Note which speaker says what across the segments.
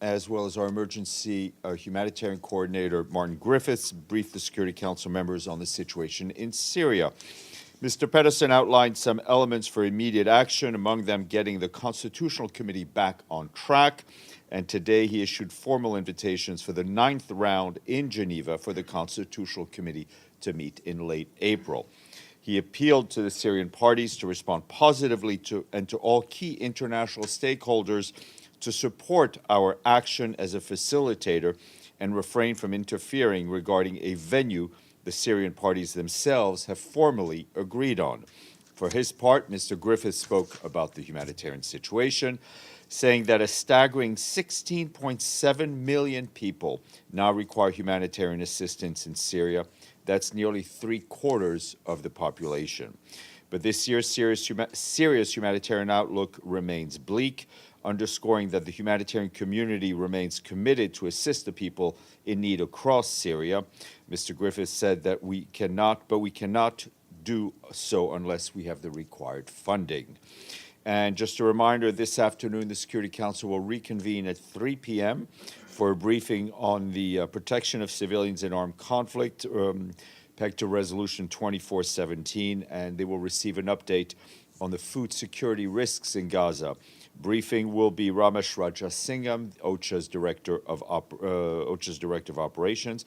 Speaker 1: as well as our emergency humanitarian coordinator, Martin Griffiths, briefed the Security Council members on the situation in Syria. Mr. Pedersen outlined some elements for immediate action, among them getting the Constitutional Committee back on track. And today he issued formal invitations for the 9th round in Geneva for the Constitutional Committee to meet in late April. He appealed to the Syrian parties to respond positively to all key international stakeholders to support our action as a facilitator and refrain from interfering regarding a venue the Syrian parties themselves have formally agreed on. For his part, Mr. Griffiths spoke about the humanitarian situation, saying that a staggering 16.7 million people now require humanitarian assistance in Syria. That's nearly 3/4 of the population. But this year's Syria's humanitarian outlook remains bleak, underscoring that the humanitarian community remains committed to assist the people in need across Syria. Mr. Griffiths said that we cannot do so unless we have the required funding. And just a reminder, this afternoon, the Security Council will reconvene at 3 p.m. for a briefing on the protection of civilians in armed conflict, pegged to Resolution 2417, and they will receive an update on the food security risks in Gaza. Briefing will be Ramesh Rajasingham, OCHA's Director of Operations,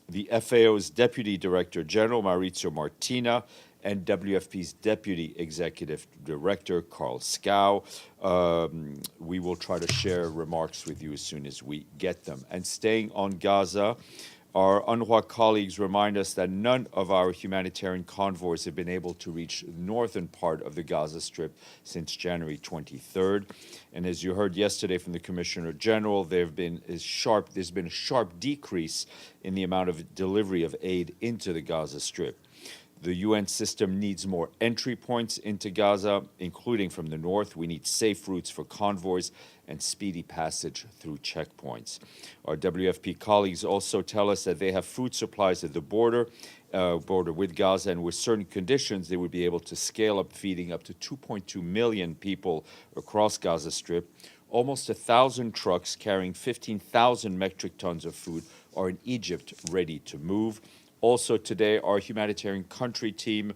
Speaker 1: the FAO's Deputy Director General, Maurizio Martina, and WFP's Deputy Executive Director, Carl Scow. We will try to share remarks with you as soon as we get them. And staying on Gaza, our UNRWA colleagues remind us that none of our humanitarian convoys have been able to reach the northern part of the Gaza Strip since January 23rd. And as you heard yesterday from the Commissioner General, there's been a sharp decrease in the amount of delivery of aid into the Gaza Strip. The UN system needs more entry points into Gaza, including from the north. We need safe routes for convoys and speedy passage through checkpoints. Our WFP colleagues also tell us that they have food supplies at the border with Gaza, and with certain conditions, they would be able to scale up feeding up to 2.2 million people across Gaza Strip. Almost 1,000 trucks carrying 15,000 metric tons of food are in Egypt ready to move. Also today, our humanitarian country team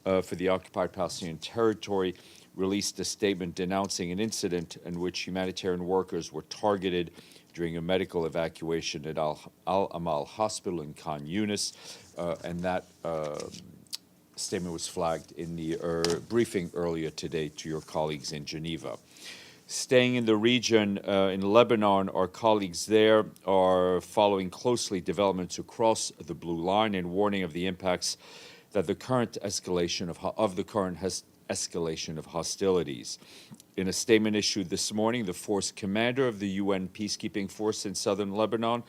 Speaker 1: for the occupied Palestinian territory released a statement denouncing an incident in which humanitarian workers were targeted during a medical evacuation at Al-Amal Hospital in Khan Yunis, and that statement was flagged in the briefing earlier today to your colleagues in Geneva. Staying in the region, in Lebanon, our colleagues there are following closely developments across the Blue Line and warning of the impacts that the current escalation of hostilities. In a statement issued this morning, the force commander of the UN peacekeeping force in southern Lebanon,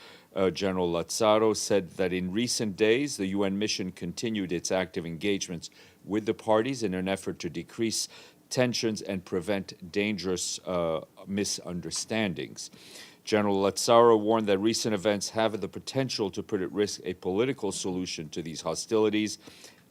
Speaker 1: General Lazzaro, said that in recent days, the UN mission continued its active engagements with the parties in an effort to decrease tensions and prevent dangerous misunderstandings. General Lazzaro warned that recent events have the potential to put at risk a political solution to these hostilities,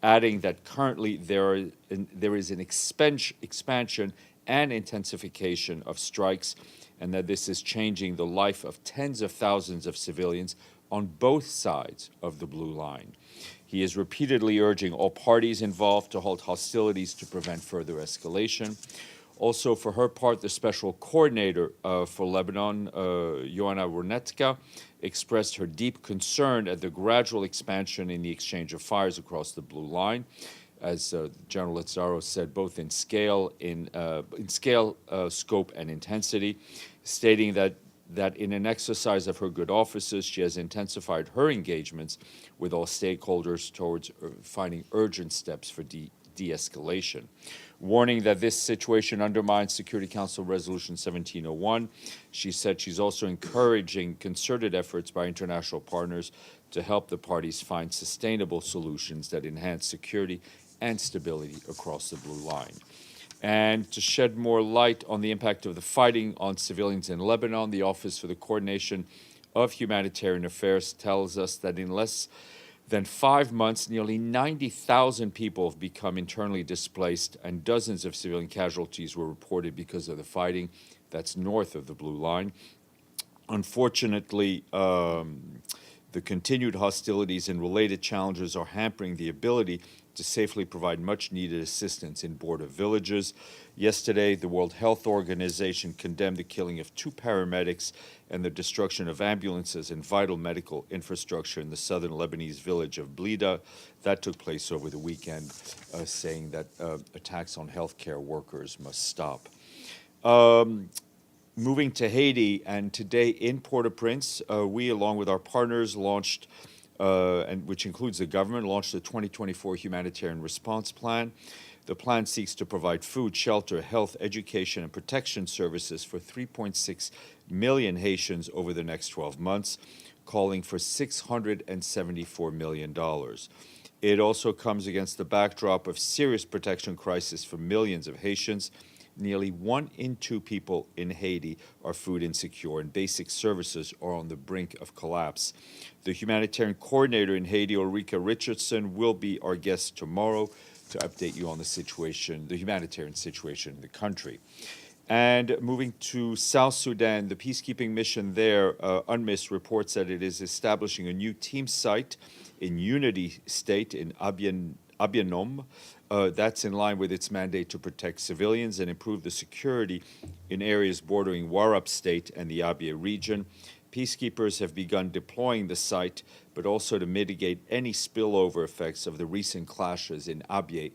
Speaker 1: adding that currently there is an expansion and intensification of strikes, and that this is changing the life of tens of thousands of civilians on both sides of the Blue Line. He is repeatedly urging all parties involved to halt hostilities to prevent further escalation. Also, for her part, the special coordinator for Lebanon, Joanna Runetka, expressed her deep concern at the gradual expansion in the exchange of fires across the Blue Line, as General Lazzaro said, both in scale, scope, and intensity, stating that in an exercise of her good offices, she has intensified her engagements with all stakeholders towards finding urgent steps for de-escalation. Warning that this situation undermines Security Council Resolution 1701, she said she's also encouraging concerted efforts by international partners to help the parties find sustainable solutions that enhance security and stability across the Blue Line. And to shed more light on the impact of the fighting on civilians in Lebanon, the Office for the Coordination of Humanitarian Affairs tells us that unless Then 5 months, nearly 90,000 people have become internally displaced, and dozens of civilian casualties were reported because of the fighting. That's north of the Blue Line. Unfortunately, the continued hostilities and related challenges are hampering the ability to safely provide much-needed assistance in border villages. Yesterday, the World Health Organization condemned the killing of 2 paramedics and the destruction of ambulances and vital medical infrastructure in the southern Lebanese village of Blida. That took place over the weekend, saying that attacks on healthcare workers must stop. Moving to Haiti, and today in Port-au-Prince, we, along with our partners, launched, and which includes the government, launched the 2024 Humanitarian Response Plan. The plan seeks to provide food, shelter, health, education, and protection services for 3.6 million Haitians over the next 12 months, calling for $674 million. It also comes against the backdrop of serious protection crisis for millions of Haitians. Nearly 1 in 2 people in Haiti are food insecure, and basic services are on the brink of collapse. The humanitarian coordinator in Haiti, Ulrika Richardson, will be our guest tomorrow to update you on the situation, the humanitarian situation in the country. And moving to South Sudan, the peacekeeping mission there, UNMISS, reports that it is establishing a new team site in Unity State in Abianom. That's in line with its mandate to protect civilians and improve the security in areas bordering Warab State and the Abia region. Peacekeepers have begun deploying the site, but also to mitigate any spillover effects of the recent clashes in Abia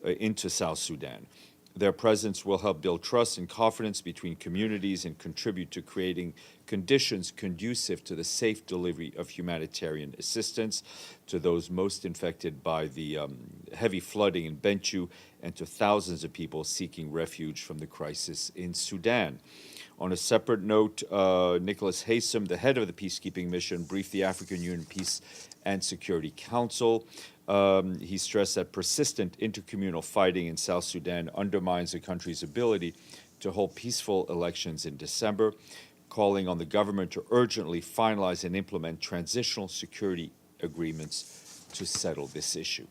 Speaker 1: into South Sudan. Their presence will help build trust and confidence between communities and contribute to creating conditions conducive to the safe delivery of humanitarian assistance to those most infected by the heavy flooding in Bentiu and to thousands of people seeking refuge from the crisis in Sudan. On a separate note, Nicholas Haysom, the head of the peacekeeping mission, briefed the African Union Peace and Security Council. He stressed that persistent intercommunal fighting in South Sudan undermines the country's ability to hold peaceful elections in December, calling on the government to urgently finalize and implement transitional security agreements to settle this issue.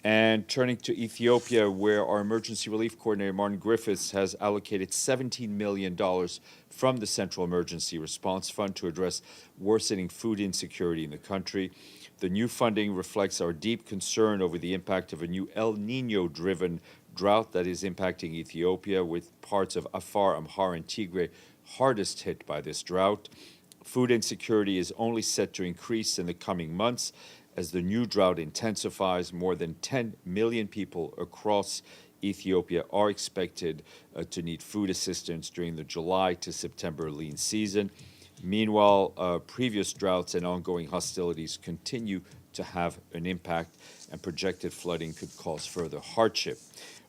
Speaker 1: And turning to Ethiopia, where our emergency relief coordinator, Martin Griffiths, has allocated $17 million from the Central Emergency Response Fund to address worsening food insecurity in the country. The new funding reflects our deep concern over the impact of a new El Nino-driven drought that is impacting Ethiopia, with parts of Afar, Amhara, and Tigray hardest hit by this drought. Food insecurity is only set to increase in the coming months as the new drought intensifies. More than 10 million people across Ethiopia are expected to need food assistance during the July to September lean season. Meanwhile, previous droughts and ongoing hostilities continue to have an impact, and projected flooding could cause further hardship.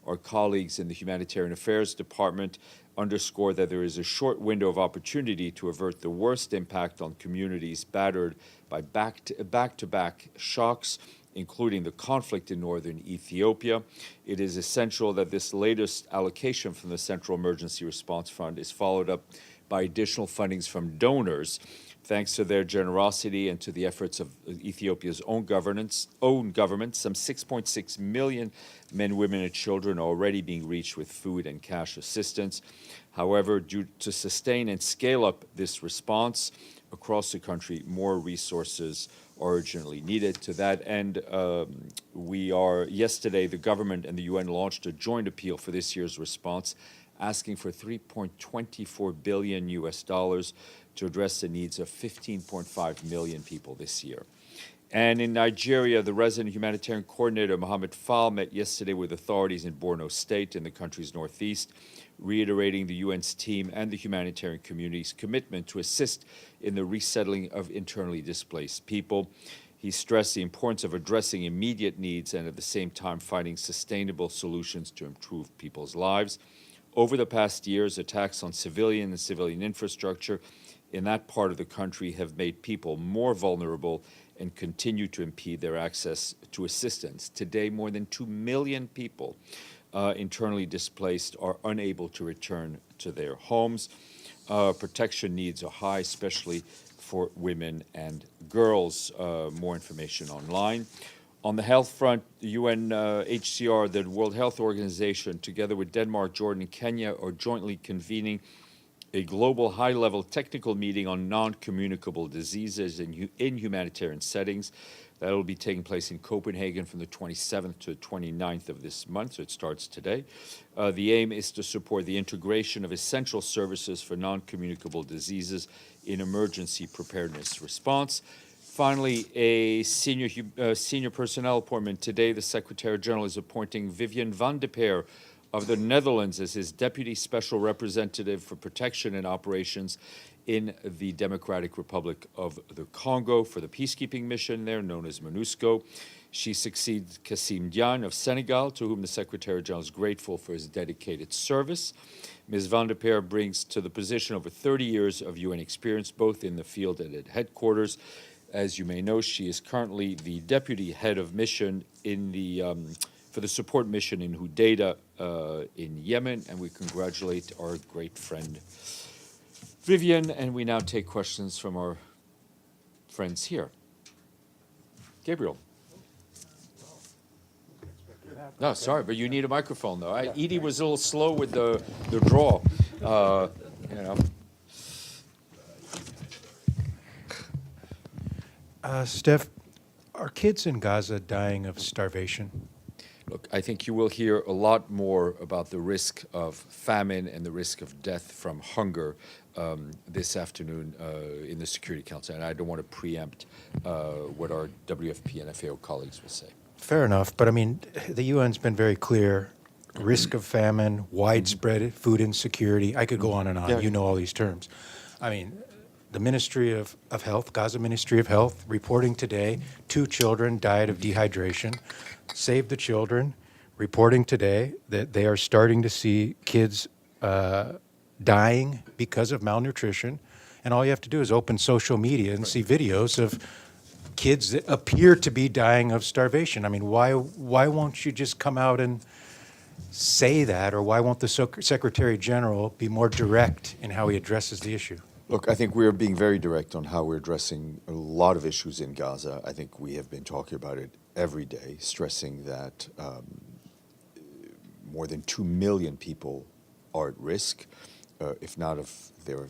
Speaker 1: Our colleagues in the Humanitarian Affairs Department underscore that there is a short window of opportunity to avert the worst impact on communities battered by back-to-back shocks, including the conflict in northern Ethiopia. It is essential that this latest allocation from the Central Emergency Response Fund is followed up by additional fundings from donors. Thanks to their generosity and to the efforts of Ethiopia's own government, some 6.6 million men, women, and children are already being reached with food and cash assistance. However, due to sustain and scale up this response across the country, more resources are urgently needed. To that end, yesterday, the government and the UN launched a joint appeal for this year's response, asking for $3.24 billion to address the needs of 15.5 million people this year. And in Nigeria, the resident humanitarian coordinator, Mohammed Fall, met yesterday with authorities in Borno State in the country's northeast, reiterating the UN's team and the humanitarian community's commitment to assist in the resettling of internally displaced people. He stressed the importance of addressing immediate needs and at the same time finding sustainable solutions to improve people's lives. Over the past years, attacks on civilian and civilian infrastructure in that part of the country have made people more vulnerable and continue to impede their access to assistance. Today, more than 2 million people internally displaced are unable to return to their homes. Protection needs are high, especially for women and girls. More information online. On the health front, the UNHCR, the World Health Organization, together with Denmark, Jordan, and Kenya, are jointly convening a global high-level technical meeting on non-communicable diseases in humanitarian settings. That will be taking place in Copenhagen from the 27th to the 29th of this month, so it starts today. The aim is to support the integration of essential services for non-communicable diseases in emergency preparedness response. Finally, a senior personnel appointment. Today, the Secretary General is appointing Vivian van de Peer of the Netherlands as his Deputy Special Representative for Protection and Operations in the Democratic Republic of the Congo for the peacekeeping mission there, known as MONUSCO. She succeeds Kassim Diagne of Senegal, to whom the Secretary General is grateful for his dedicated service. Ms. van der Peer brings to the position over 30 years of UN experience, both in the field and at headquarters. As you may know, she is currently the Deputy Head of Mission in the for the support mission in Hudaydah in Yemen, and we congratulate our great friend Vivian, and we now take questions from our friends here. Gabriel. No, sorry, but you need a microphone, though. Edie was a little slow with the draw, you know.
Speaker 2: Steph, are kids in Gaza dying of starvation?
Speaker 1: Look, I think you will hear a lot more about the risk of famine and the risk of death from hunger this afternoon in the Security Council, and I don't want to preempt what our WFP and FAO colleagues will say.
Speaker 2: Fair enough, but I mean, the UN's been very clear. Risk of famine, widespread food insecurity. I could go on and on.
Speaker 1: Yeah.
Speaker 2: You know all these terms. I mean, the Ministry of Health, Gaza Ministry of Health, reporting today 2 children died of dehydration. Save the Children, reporting today that they are starting to see kids dying because of malnutrition. And all you have to do is open social media and see videos of kids that appear to be dying of starvation. I mean, why won't you just come out and say that, or why won't the Secretary General be more direct in how he addresses the issue?
Speaker 1: Look, I think we are being very direct on how we're addressing a lot of issues in Gaza. I think we have been talking about it every day, stressing that more than 2 million people are at risk, if they're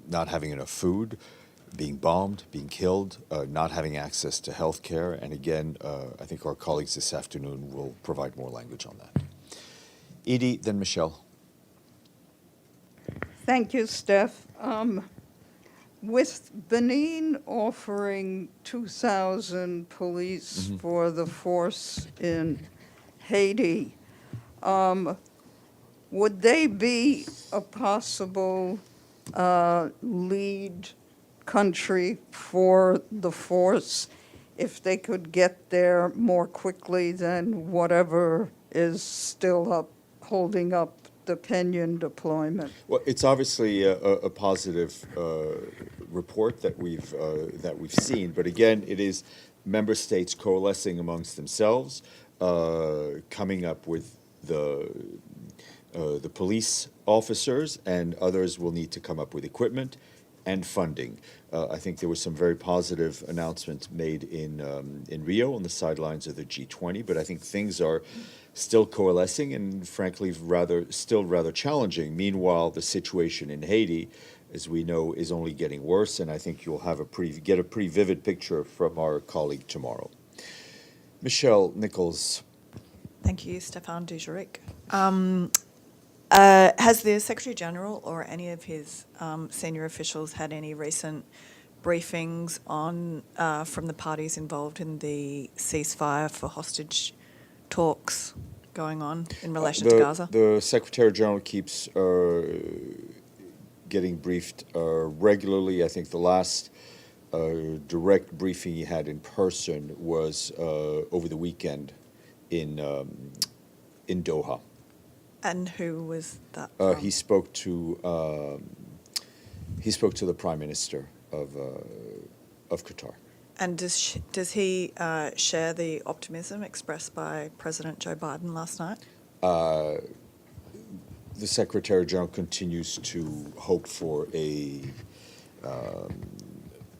Speaker 1: not having enough food, being bombed, being killed, not having access to health care. And again, I think our colleagues this afternoon will provide more language on that. Edie, then Michelle.
Speaker 3: Thank you, Steph. With Benin offering 2,000 police for the force in Haiti, would they be a possible lead country for the force if they could get there more quickly than whatever is still holding up the Kenyan deployment?
Speaker 1: Well, it's obviously a positive report that we've seen, but again, it is member states coalescing amongst themselves, coming up with the police officers, and others will need to come up with equipment and funding. I think there was some very positive announcements made in Rio on the sidelines of the G20, but I think things are still coalescing and frankly still rather challenging. Meanwhile, the situation in Haiti, as we know, is only getting worse, and I think you'll have get a pretty vivid picture from our colleague tomorrow. Michelle Nichols.
Speaker 4: Thank you, Stéphane Dujarric. Has the Secretary General or any of his senior officials had any recent briefings on from the parties involved in the ceasefire for hostage talks going on in relation to Gaza?
Speaker 1: The Secretary General keeps getting briefed regularly. I think the last direct briefing he had in person was over the weekend in Doha.
Speaker 4: And who was that?
Speaker 1: He spoke to the Prime Minister of Qatar.
Speaker 4: And does he share the optimism expressed by President Joe Biden last night?
Speaker 1: The Secretary General continues to hope for a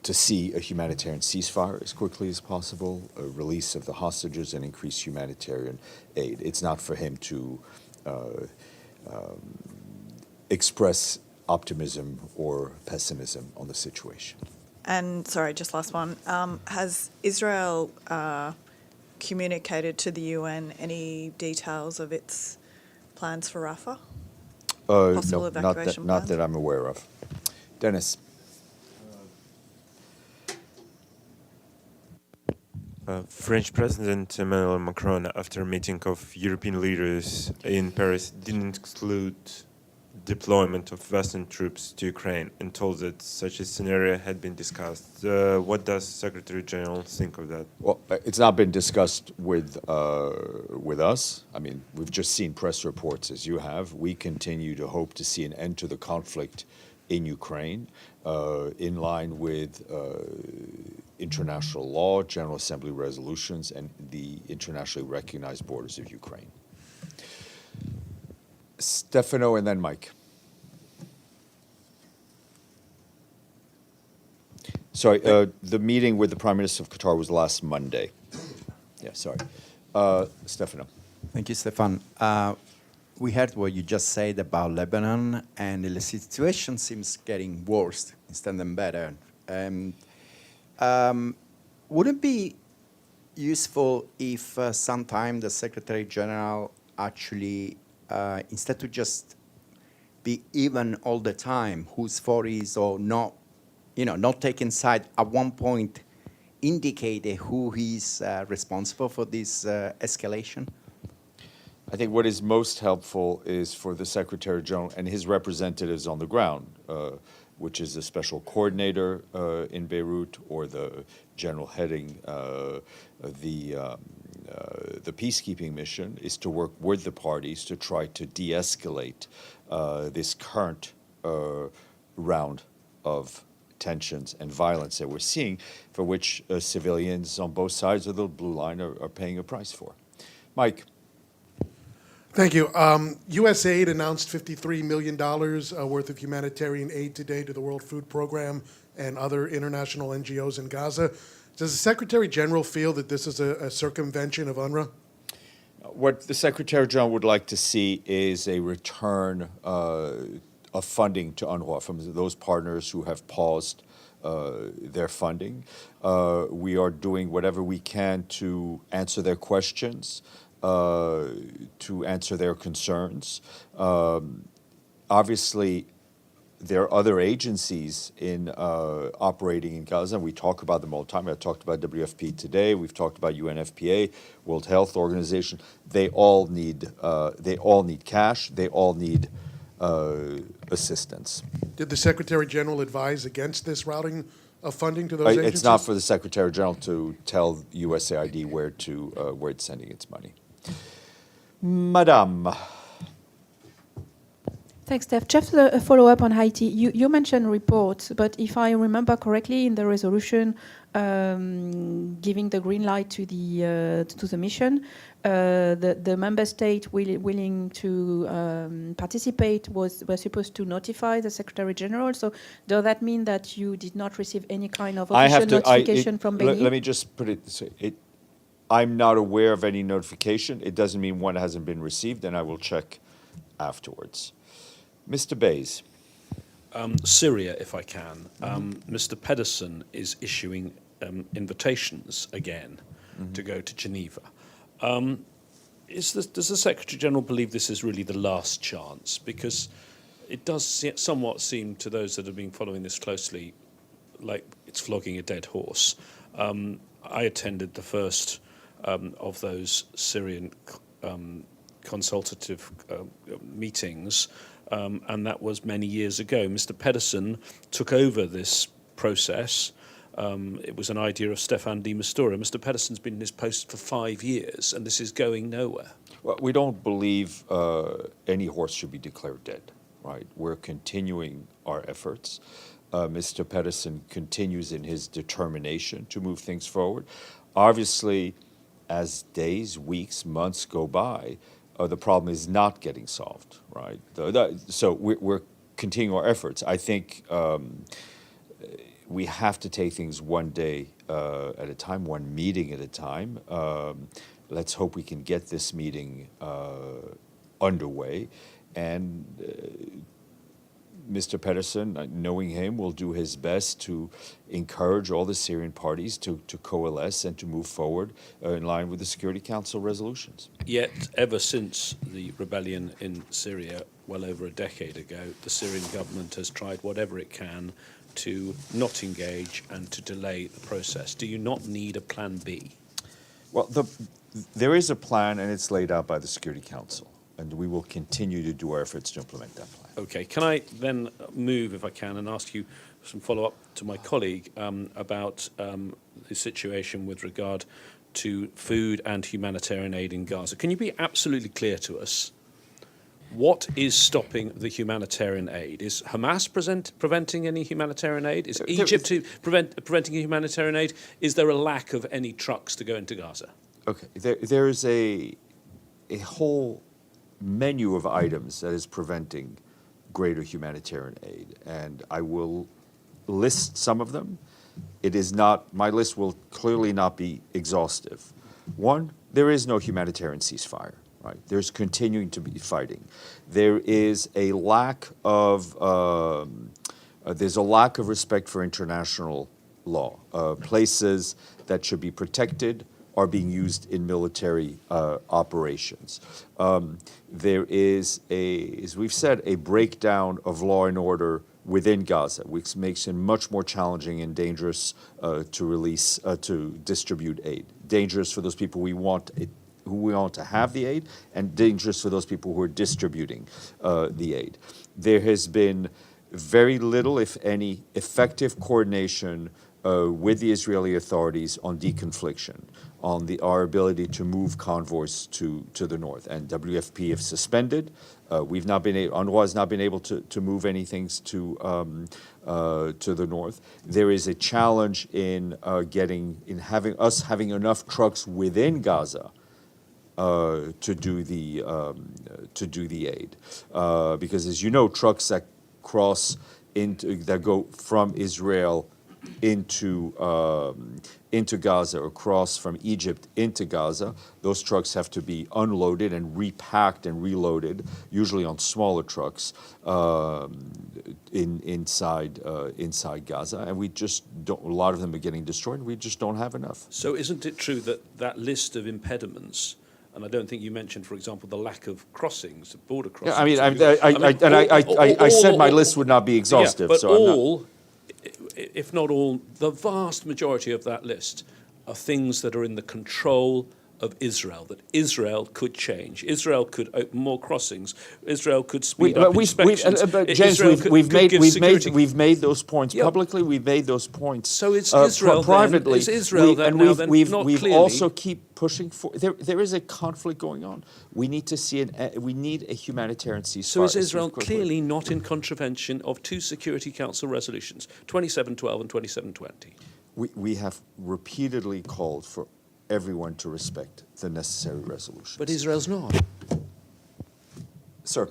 Speaker 1: to see a humanitarian ceasefire as quickly as possible, a release of the hostages, and increased humanitarian aid. It's not for him to express optimism or pessimism on the situation.
Speaker 4: And sorry, just last one. Has Israel communicated to the UN any details of its plans for Rafah? Possible
Speaker 1: No,
Speaker 4: evacuation
Speaker 1: not
Speaker 4: plans?
Speaker 1: that I'm aware of. Dennis.
Speaker 5: French President Emmanuel Macron, after a meeting of European leaders in Paris, didn't exclude deployment of Western troops to Ukraine and told that such a scenario had been discussed. What does Secretary General think of that?
Speaker 1: Well, it's not been discussed with us. I mean, we've just seen press reports, as you have. We continue to hope to see an end to the conflict in Ukraine, in line with international law, General Assembly resolutions, and the internationally recognized borders of Ukraine. Stefano and then Mike. Sorry, the meeting with the Prime Minister of Qatar was last Monday. Yeah, sorry. Stefano.
Speaker 6: Thank you, Stefan. We heard what you just said about Lebanon, and the situation seems getting worse instead of better. Would it be useful if sometime the Secretary General actually, instead to just be even all the time, whose fault is or not, not taking side, at one point indicate who is responsible for this escalation?
Speaker 1: I think what is most helpful is for the Secretary General and his representatives on the ground, which is the special coordinator in Beirut or the general heading the peacekeeping mission, is to work with the parties to try to de-escalate this current round of tensions and violence that we're seeing, for which civilians on both sides of the blue line are paying a price for. Mike.
Speaker 7: Thank you. USAID announced $53 million worth of humanitarian aid today to the World Food Program and other international NGOs in Gaza. Does the Secretary General feel that this is a circumvention of UNRWA?
Speaker 1: What the Secretary General would like to see is a return of funding to UNRWA from those partners who have paused their funding. We are doing whatever we can to answer their questions, to answer their concerns. Obviously, there are other agencies in operating in Gaza, and we talk about them all the time. I talked about WFP today. We've talked about UNFPA, World Health Organization. They all need cash. They all need assistance.
Speaker 7: Did the Secretary General advise against this routing of funding to those agencies?
Speaker 1: It's not for the Secretary General to tell USAID where it's sending its money. Madame.
Speaker 8: Thanks, Steph. Just a follow-up on Haiti. You mentioned reports, but if I remember correctly, in the resolution giving the green light to the mission, the member state willing to participate was supposed to notify the Secretary General. So does that mean that you did not receive any kind of official notification from Benin?
Speaker 1: Let me just put it this way. I'm not aware of any notification. It doesn't mean one hasn't been received, and I will check afterwards. Mr. Bays.
Speaker 9: Syria, if I can. Mr. Pedersen is issuing invitations again to go to Geneva. Does the Secretary General believe this is really the last chance? Because it does somewhat seem to those that have been following this closely like it's flogging a dead horse. I attended the first of those Syrian consultative meetings, and that was many years ago. Mr. Pedersen took over this process. It was an idea of Stefan de Mistura. Mr. Pedersen's been in his post for 5 years, and this is going nowhere.
Speaker 1: Well, we don't believe any horse should be declared dead, right? We're continuing our efforts. Mr. Pedersen continues in his determination to move things forward. Obviously, as days, weeks, months go by, the problem is not getting solved, right? So we're continuing our efforts. I think we have to take things one day at a time, one meeting at a time. Let's hope we can get this meeting underway. And Mr. Pedersen, knowing him, will do his best to encourage all the Syrian parties to coalesce and to move forward in line with the Security Council resolutions.
Speaker 9: Yet, ever since the rebellion in Syria, well over a decade ago, the Syrian government has tried whatever it can to not engage and to delay the process. Do you not need a plan B?
Speaker 1: Well, there is a plan, and it's laid out by the Security Council, and we will continue to do our efforts to implement that plan.
Speaker 9: Okay, can I then move, if I can, and ask you some follow-up to my colleague about the situation with regard to food and humanitarian aid in Gaza? Can you be absolutely clear to us what is stopping the humanitarian aid? Is Hamas preventing any humanitarian aid? Is Egypt preventing humanitarian aid? Is there a lack of any trucks to go into Gaza?
Speaker 1: Okay, there is a whole menu of items that is preventing greater humanitarian aid, and I will list some of them. It is not, my list will clearly not be exhaustive. One, there is no humanitarian ceasefire, right? There's continuing to be fighting. There is a lack of, respect for international law. Places that should be protected are being used in military operations. There is, as we've said, a breakdown of law and order within Gaza, which makes it much more challenging and dangerous to distribute aid. Dangerous for those people who we want to have the aid, and dangerous for those people who are distributing the aid. There has been very little, if any, effective coordination with the Israeli authorities on deconfliction, on our ability to move convoys to the north. And WFP have suspended. We've not been able, UNRWA has not been able to move anything to the north. There is a challenge in having enough trucks within Gaza to do the aid, because as you know, trucks that go from Israel into Gaza, or cross from Egypt into Gaza, those trucks have to be unloaded and repacked and reloaded, usually on smaller trucks inside Gaza, and we just don't. A lot of them are getting destroyed. We just don't have enough.
Speaker 9: So, isn't it true that list of impediments? And I don't think you mentioned, for example, the lack of crossings, border crossings.
Speaker 1: Yeah, I said my list would not be exhaustive.
Speaker 9: Yeah, but
Speaker 1: so
Speaker 9: if not all, the vast majority of that list are things that are in the control of Israel, that Israel could change. Israel could open more crossings. Israel could speed up inspections.
Speaker 1: James, we've made those points publicly. We've made those points.
Speaker 9: So it's Israel
Speaker 1: privately.
Speaker 9: Is Israel
Speaker 1: we've
Speaker 9: clearly
Speaker 1: also keep pushing for. There is a conflict going on. We need to see we need a humanitarian ceasefire.
Speaker 9: So is Israel clearly not in contravention of two Security Council resolutions, 2712 and 2720?
Speaker 1: We have repeatedly called for everyone to respect the necessary resolutions.
Speaker 9: But Israel's not.
Speaker 1: Sir.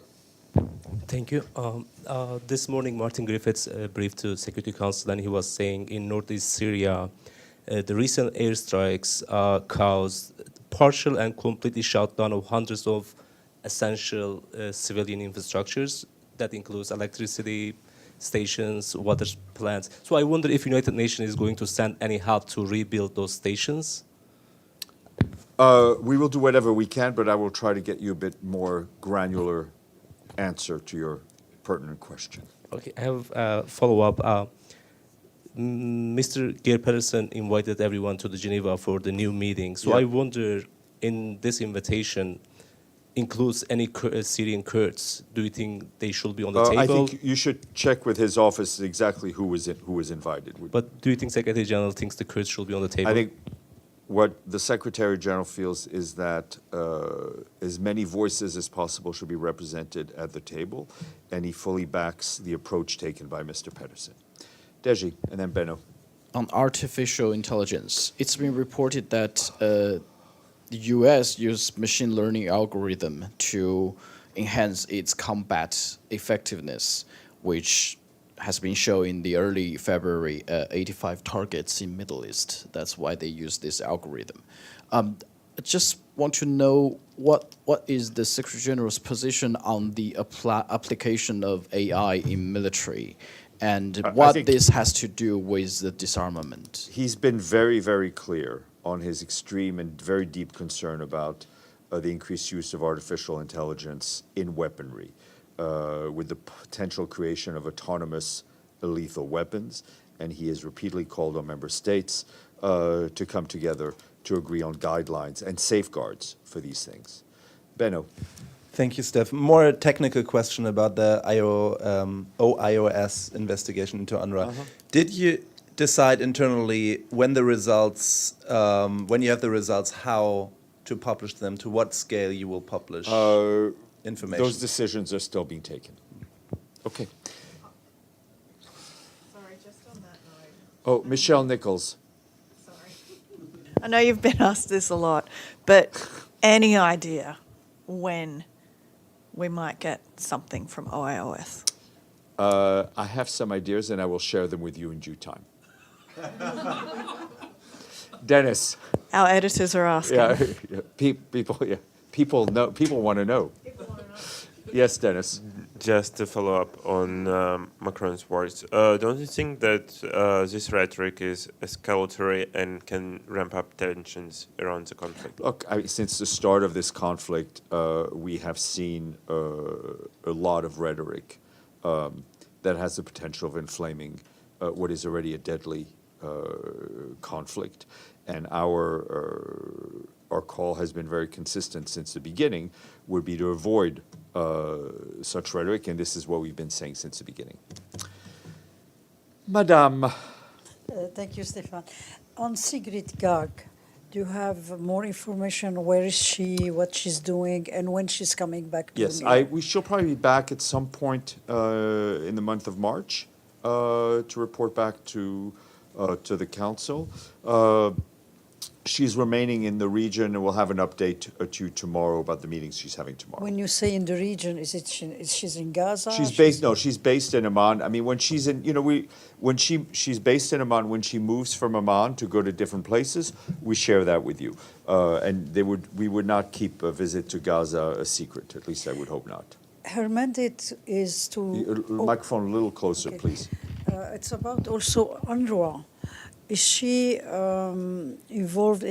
Speaker 10: Thank you. This morning, Martin Griffiths briefed to Security Council, and he was saying in northeast Syria, the recent airstrikes caused partial and completely shutdown of hundreds of essential civilian infrastructures. That includes electricity stations, water plants. So I wonder if United Nations is going to send any help to rebuild those stations?
Speaker 1: We will do whatever we can, but I will try to get you a bit more granular answer to your pertinent question.
Speaker 10: Okay, I have a follow-up. Mr. Geir Pedersen invited everyone to the Geneva for the new meeting. So I wonder, in this invitation, includes any Syrian Kurds? Do you think they should be on the table?
Speaker 1: I think you should check with his office exactly who was invited.
Speaker 10: But do you think Secretary General thinks the Kurds should be on the table?
Speaker 1: I think what the Secretary General feels is that as many voices as possible should be represented at the table, and he fully backs the approach taken by Mr. Pedersen. Deji, and then Benno.
Speaker 11: On artificial intelligence, it's been reported that the U.S. used machine learning algorithm to enhance its combat effectiveness, which has been showing the early February 85 targets in Middle East. That's why they use this algorithm. I just want to know what is the Secretary General's position on the application of AI in military, and what this has to do with the disarmament.
Speaker 1: He's been very, very clear on his extreme and very deep concern about the increased use of artificial intelligence in weaponry, with the potential creation of autonomous lethal weapons. And he has repeatedly called on member states to come together to agree on guidelines and safeguards for these things. Benno.
Speaker 12: Thank you, Steph. More a technical question about the OIOS investigation into UNRWA. Did you decide internally when the results, when you have the results, how to publish them, to what scale you will publish information?
Speaker 1: Those decisions are still being taken. Okay.
Speaker 4: Sorry, just on that note.
Speaker 1: Oh, Michelle Nichols.
Speaker 4: Sorry. I know you've been asked this a lot, but any idea when we might get something from OIOS?
Speaker 1: I have some ideas, and I will share them with you in due time. Dennis.
Speaker 4: Our editors are asking.
Speaker 1: Yeah, people know. People want to know. Yes, Dennis.
Speaker 5: Just to follow up on Macron's words, don't you think that this rhetoric is escalatory and can ramp up tensions around the conflict?
Speaker 1: Look, since the start of this conflict, we have seen a lot of rhetoric that has the potential of inflaming what is already a deadly conflict. And our call has been very consistent since the beginning, would be to avoid such rhetoric, and this is what we've been saying since the beginning. Madame.
Speaker 13: Thank you, Stefan. On Sigrid Garg, do you have more information? Where is she, what she's doing, and when she's coming back to
Speaker 1: Yes, she'll probably be back at some point in the month of March to report back to the council. She's remaining in the region, and we'll have an update to you tomorrow about the meetings she's having tomorrow.
Speaker 13: When you say in the region, is she's in Gaza?
Speaker 1: She's based in Amman. I mean, when she's in, she's based in Amman. When she moves from Amman to go to different places, we share that with you. And we would not keep a visit to Gaza a secret. At least I would hope not.
Speaker 13: Her mandate is to...
Speaker 1: Microphone a little closer,
Speaker 13: okay.
Speaker 1: Please.
Speaker 13: It's about also UNRWA. Is she involved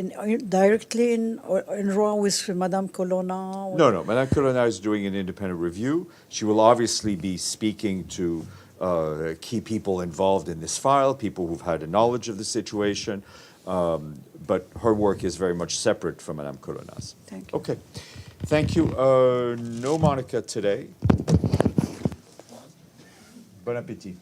Speaker 13: directly in UNRWA with Madame Colonna?
Speaker 1: No. Madame Colonna is doing an independent review. She will obviously be speaking to key people involved in this file, people who've had a knowledge of the situation, but her work is very much separate from Madame Colonna's.
Speaker 13: Thank you.
Speaker 1: Okay. Thank you. No Monica today. Bon appétit.